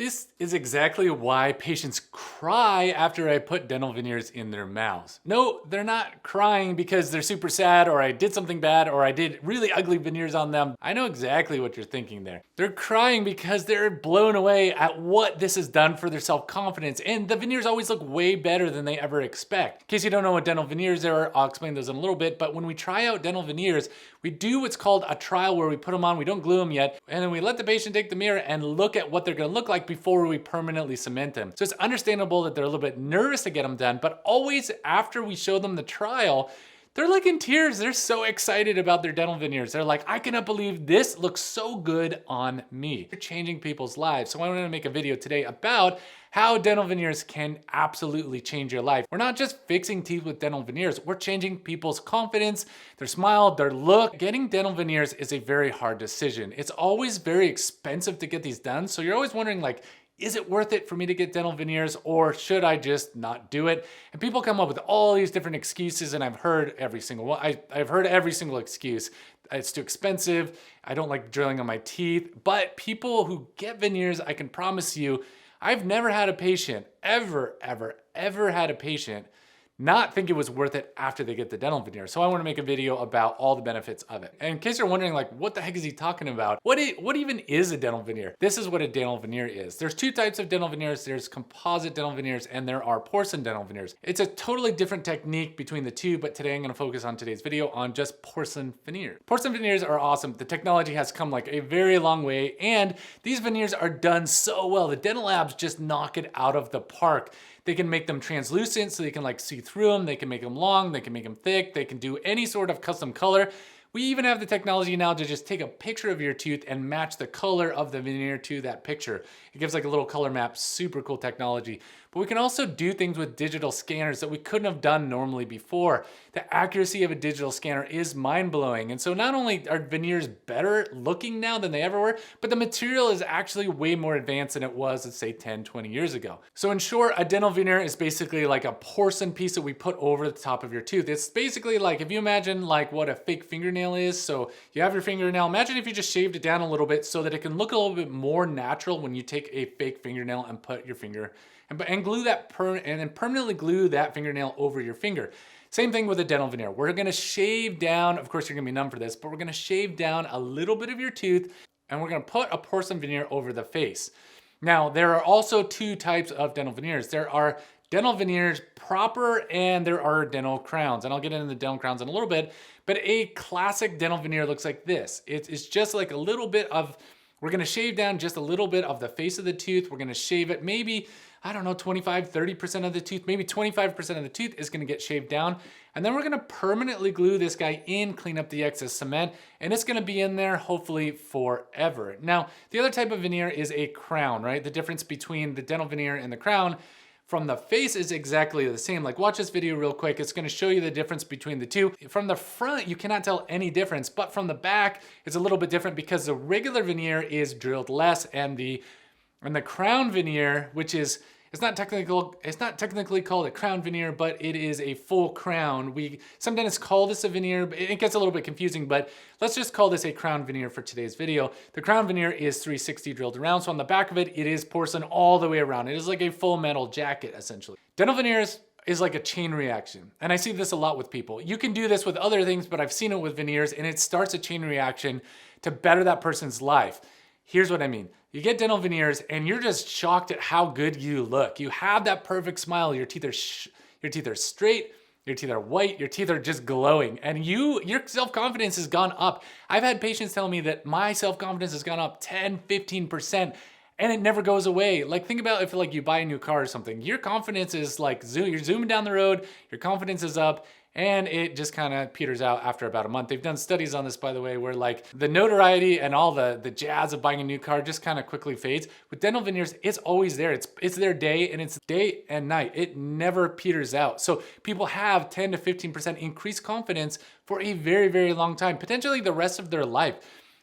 This is exactly why patients cry after I put dental veneers in their mouths. No, they're not crying because they're super sad or I did something bad or I did really ugly veneers on them. I know exactly what you're thinking there. They're crying because they're blown away at what this has done for their self-confidence, and the veneers always look way better than they ever expect. In case you don't know what dental veneers are, I'll explain those in a little bit, but when we try out dental veneers, we do what's called a trial where we put them on, we don't glue them yet, and then we let the patient take the mirror and look at what they're gonna look like before we permanently cement them. So it's understandable that they're a little bit nervous to get them done, but always after we show them the trial, they're like in tears. They're so excited about their dental veneers. They're like, I cannot believe this looks so good on me. They're changing people's lives. So I wanted to make a video today about how dental veneers can absolutely change your life. We're not just fixing teeth with dental veneers, we're changing people's confidence, their smile, their look. Getting dental veneers is a very hard decision. It's always very expensive to get these done. So you're always wondering, like, is it worth it for me to get dental veneers, or should I just not do it? And people come up with all these different excuses, and I've heard every single one. I've heard every single excuse. It's too expensive, I don't like drilling on my teeth. But people who get veneers, I can promise you, I've never had a patient, ever had a patient not think it was worth it after they get the dental veneer. So I want to make a video about all the benefits of it. And in case you're wondering, like, what the heck is he talking about? What even is a dental veneer? This is what a dental veneer is. There's two types of dental veneers. There's composite dental veneers and there are porcelain dental veneers. It's a totally different technique between the two, but today I'm going to focus on today's video on just porcelain veneer. Porcelain veneers are awesome. The technology has come like a very long way, and these veneers are done so well. The dental labs just knock it out of the park. They can make them translucent so you can like see through them. They can make them long, they can make them thick, they can do any sort of custom color. We even have the technology now to just take a picture of your tooth and match the color of the veneer to that picture. It gives like a little color map, super cool technology. But we can also do things with digital scanners that we couldn't have done normally before. The accuracy of a digital scanner is mind-blowing. And so not only are veneers better looking now than they ever were, but the material is actually way more advanced than it was, let's say 10, 20 years ago. So in short, a dental veneer is basically like a porcelain piece that we put over the top of your tooth. It's basically like, if you imagine like what a fake fingernail is. So you have your fingernail, imagine if you just shaved it down a little bit so that it can look a little bit more natural when you take a fake fingernail and put your finger and glue that and then permanently glue that fingernail over your finger. Same thing with a dental veneer. We're gonna shave down, of course you're gonna be numb for this, but we're gonna shave down a little bit of your tooth and we're gonna put a porcelain veneer over the face. Now, there are also two types of dental veneers. There are dental veneers proper and there are dental crowns. And I'll get into the dental crowns in a little bit, but a classic dental veneer looks like this. It's just like a little bit of, we're gonna shave down just a little bit of the face of the tooth. We're gonna shave it maybe, I don't know, 25, 30% of the tooth, maybe 25% of the tooth is gonna get shaved down. And then we're gonna permanently glue this guy in, clean up the excess cement, and it's gonna be in there hopefully forever. Now, the other type of veneer is a crown, right? The difference between the dental veneer and the crown from the face is exactly the same. Like, watch this video real quick. It's gonna show you the difference between the two. From the front, you cannot tell any difference, but from the back, it's a little bit different because the regular veneer is drilled less, and the crown veneer, which is, it's not technically called a crown veneer, but it is a full crown. We sometimes call this a veneer, but it gets a little bit confusing, but let's just call this a crown veneer for today's video. The crown veneer is 360 drilled around, so on the back of it, it is porcelain all the way around. It is like a full metal jacket, essentially. Dental veneers is like a chain reaction, and I see this a lot with people. You can do this with other things, but I've seen it with veneers, and it starts a chain reaction to better that person's life. Here's what I mean. You get dental veneers and you're just shocked at how good you look. You have that perfect smile. Your teeth are straight, your teeth are white, your teeth are just glowing, and your self-confidence has gone up. I've had patients tell me that my self-confidence has gone up 10, 15%, and it never goes away. Like, think about if like you buy a new car or something. Your confidence is like, you're zooming down the road, your confidence is up, and it just kind of peters out after about a month. They've done studies on this, by the way, where like the notoriety and all the jazz of buying a new car just kind of quickly fades. With dental veneers, it's always there. It's their day, and it's day and night. It never peters out. So people have 10 to 15% increased confidence for a very, very long time, potentially the rest of their life.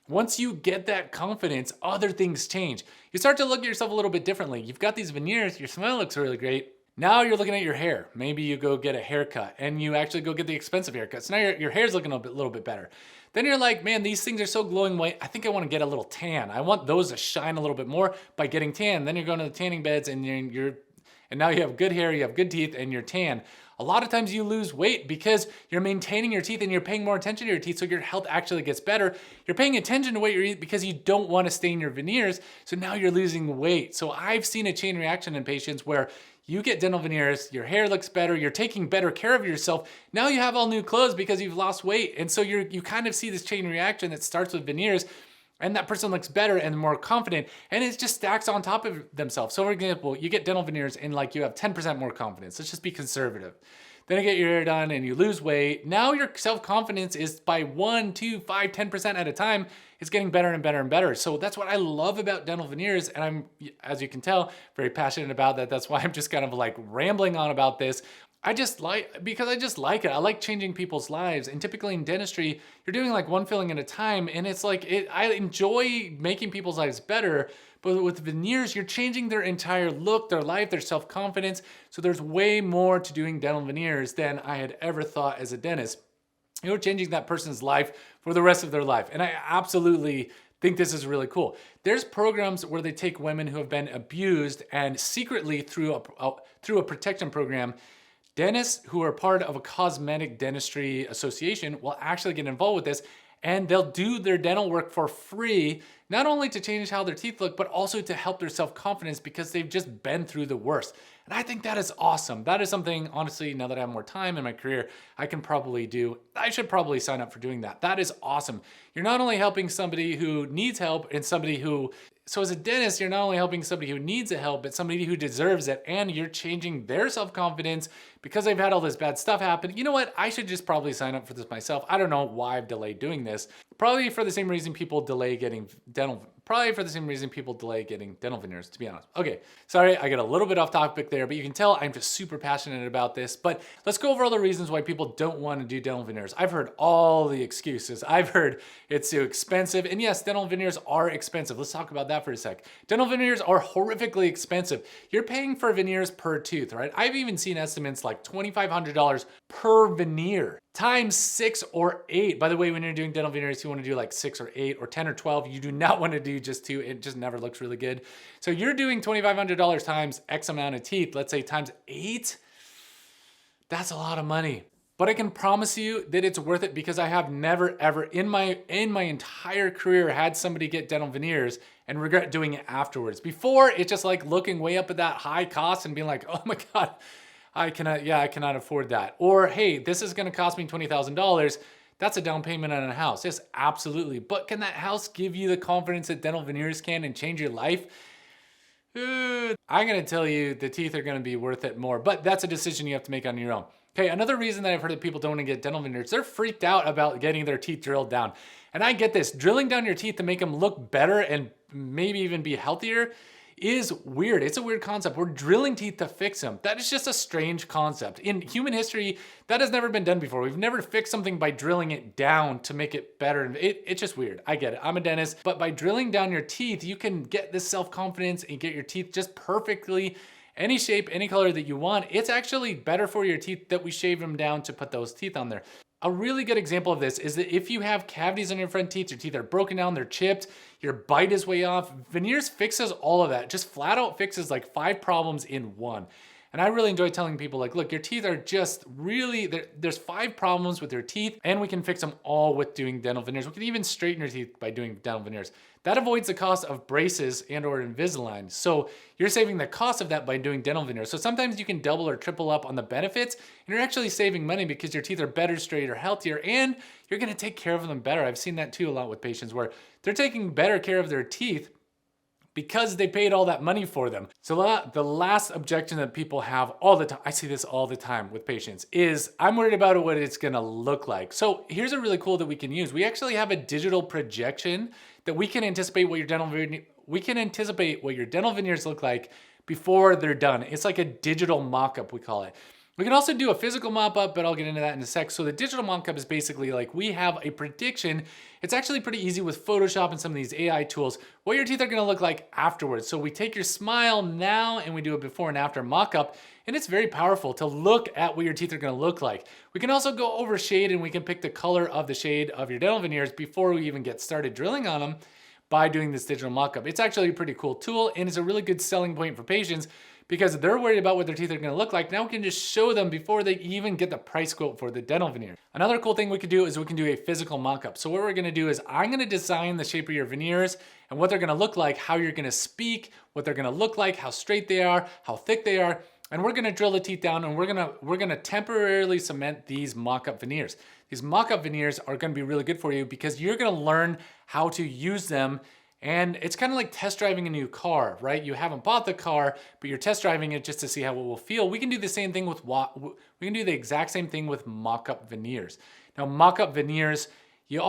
Once you get that confidence, other things change. You start to look at yourself a little bit differently. You've got these veneers, your smile looks really great. Now you're looking at your hair. Maybe you go get a haircut and you actually go get the expensive haircut. So now your hair's looking a little bit better. Then you're like, man, these things are so glowing white. I think I want to get a little tan. I want those to shine a little bit more by getting tan. Then you're going to the tanning beds and and now you have good hair, you have good teeth, and you're tan. A lot of times you lose weight because you're maintaining your teeth and you're paying more attention to your teeth, so your health actually gets better. You're paying attention to what you're eating because you don't want to stain your veneers, so now you're losing weight. So I've seen a chain reaction in patients where you get dental veneers, your hair looks better, you're taking better care of yourself. Now you have all new clothes because you've lost weight. And so you kind of see this chain reaction that starts with veneers, and that person looks better and more confident, and it just stacks on top of themselves. So for example, you get dental veneers and like you have 10% more confidence. Let's just be conservative. Then you get your hair done and you lose weight. Now your self-confidence is by 1, 2, 5, 10% at a time. It's getting better and better and better. So that's what I love about dental veneers. And I'm, as you can tell, very passionate about that. That's why I'm just kind of like rambling on about this. Because I just like it. I like changing people's lives. And typically in dentistry, you're doing like one filling at a time. And it's like, I enjoy making people's lives better. But with veneers, you're changing their entire look, their life, their self-confidence. So there's way more to doing dental veneers than I had ever thought as a dentist. You're changing that person's life for the rest of their life. And I absolutely think this is really cool. There's programs where they take women who have been abused and secretly through a protection program, dentists who are part of a cosmetic dentistry association will actually get involved with this, and they'll do their dental work for free, not only to change how their teeth look, but also to help their self-confidence because they've just been through the worst. And I think that is awesome. That is something, honestly, now that I have more time in my career, I can probably do. I should probably sign up for doing that. That is awesome. You're not only helping somebody who needs help and somebody who, so as a dentist, you're not only helping somebody who needs the help, but somebody who deserves it, and you're changing their self-confidence because they've had all this bad stuff happen. You know what? I should just probably sign up for this myself. I don't know why I've delayed doing this. Probably for the same reason people delay getting dental veneers, to be honest. Okay, sorry, I got a little bit off topic there, but you can tell I'm just super passionate about this. But let's go over all the reasons why people don't want to do dental veneers. I've heard all the excuses. I've heard it's too expensive. And yes, dental veneers are expensive. Let's talk about that for a sec. Dental veneers are horrifically expensive. You're paying for veneers per tooth, right? I've even seen estimates like $2,500 per veneer times 6 or 8. By the way, when you're doing dental veneers, you want to do like 6 or 8 or 10 or 12. You do not want to do just 2. It just never looks really good. So you're doing $2,500 times X amount of teeth, let's say times 8. That's a lot of money. But I can promise you that it's worth it because I have never ever in my entire career had somebody get dental veneers and regret doing it afterwards. Before, it's just like looking way up at that high cost and being like, oh my God, I cannot afford that. Or, hey, this is gonna cost me $20,000. That's a down payment on a house. Yes, absolutely. But can that house give you the confidence that dental veneers can and change your life? I'm gonna tell you the teeth are gonna be worth it more, but that's a decision you have to make on your own. Okay, another reason that I've heard that people don't want to get dental veneers, they're freaked out about getting their teeth drilled down. And I get this, drilling down your teeth to make them look better and maybe even be healthier is weird. It's a weird concept. We're drilling teeth to fix them. That is just a strange concept. In human history, that has never been done before. We've never fixed something by drilling it down to make it better. It's just weird. I get it. I'm a dentist. But by drilling down your teeth, you can get this self-confidence and get your teeth just perfectly any shape, any color that you want. It's actually better for your teeth that we shave them down to put those teeth on there. A really good example of this is that if you have cavities on your front teeth, your teeth are broken down, they're chipped, your bite is way off, veneers fixes all of that. Just flat out fixes like 5 problems in one. And I really enjoy telling people like, look, your teeth are just really, there's 5 problems with your teeth and we can fix them all with doing dental veneers. We can even straighten your teeth by doing dental veneers. That avoids the cost of braces and or Invisalign. So you're saving the cost of that by doing dental veneers. So sometimes you can double or triple up on the benefits and you're actually saving money because your teeth are better, straighter, healthier, and you're gonna take care of them better. I've seen that too a lot with patients where they're taking better care of their teeth because they paid all that money for them. So the last objection that people have all the time, I see this all the time with patients, is I'm worried about what it's gonna look like. So here's a really cool that we can use. We actually have a digital projection that we can anticipate what your dental veneers look like before they're done. It's like a digital mock-up, we call it. We can also do a physical mop-up, but I'll get into that in a sec. So the digital mock-up is basically like we have a prediction. It's actually pretty easy with Photoshop and some of these AI tools, what your teeth are gonna look like afterwards. So we take your smile now and we do a before and after mock-up, and it's very powerful to look at what your teeth are gonna look like. We can also go over shade and we can pick the color of the shade of your dental veneers before we even get started drilling on them by doing this digital mock-up. It's actually a pretty cool tool, and it's a really good selling point for patients because they're worried about what their teeth are gonna look like. Now we can just show them before they even get the price quote for the dental veneer. Another cool thing we could do is we can do a physical mock-up. So what we're gonna do is I'm gonna design the shape of your veneers and what they're gonna look like, how you're gonna speak, what they're gonna look like, how straight they are, how thick they are, and we're gonna drill the teeth down and we're gonna temporarily cement these mock-up veneers. These mock-up veneers are gonna be really good for you because you're gonna learn how to use them. And it's kind of like test driving a new car, right? You haven't bought the car, but you're test driving it just to see how it will feel. We can do the same thing with we can do the exact same thing with mock-up veneers. Now, mock-up veneers, you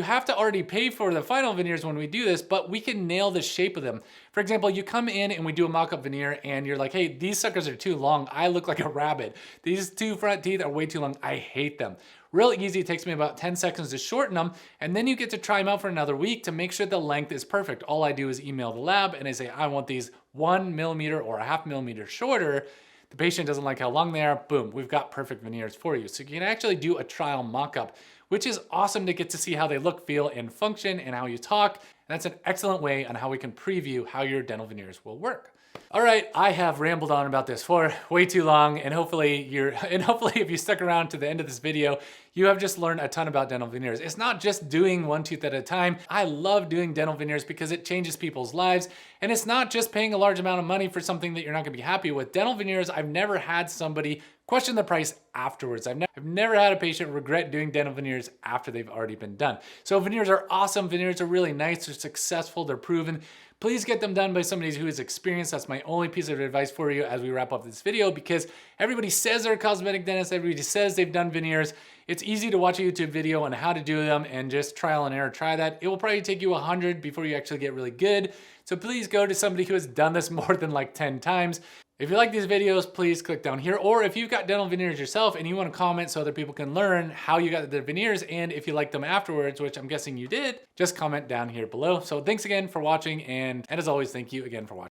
have to already pay for the final veneers when we do this, but we can nail the shape of them. For example, you come in and we do a mock-up veneer and you're like, hey, these suckers are too long. I look like a rabbit. These two front teeth are way too long. I hate them. Real easy, it takes me about 10 seconds to shorten them, and then you get to try them out for another week to make sure the length is perfect. All I do is email the lab and I say, I want these 1 millimeter or a half millimeter shorter. The patient doesn't like how long they are, boom, we've got perfect veneers for you. So you can actually do a trial mock-up, which is awesome to get to see how they look, feel, and function, and how you talk. And that's an excellent way on how we can preview how your dental veneers will work. All right, I have rambled on about this for way too long, and hopefully if you stuck around to the end of this video, you have just learned a ton about dental veneers. It's not just doing one tooth at a time. I love doing dental veneers because it changes people's lives, and it's not just paying a large amount of money for something that you're not gonna be happy with. Dental veneers, I've never had somebody question the price afterwards. I've never had a patient regret doing dental veneers after they've already been done. So veneers are awesome. Veneers are really nice. They're successful. They're proven. Please get them done by somebody who is experienced. That's my only piece of advice for you as we wrap up this video, because everybody says they're a cosmetic dentist. Everybody says they've done veneers. It's easy to watch a YouTube video on how to do them and just trial and error. Try that. It will probably take you 100 before you actually get really good. So please go to somebody who has done this more than like 10 times. If you like these videos, please click down here. Or if you've got dental veneers yourself and you want to comment so other people can learn how you got the veneers and if you like them afterwards, which I'm guessing you did, just comment down here below. So thanks again for watching, and as always, thank you again for watching.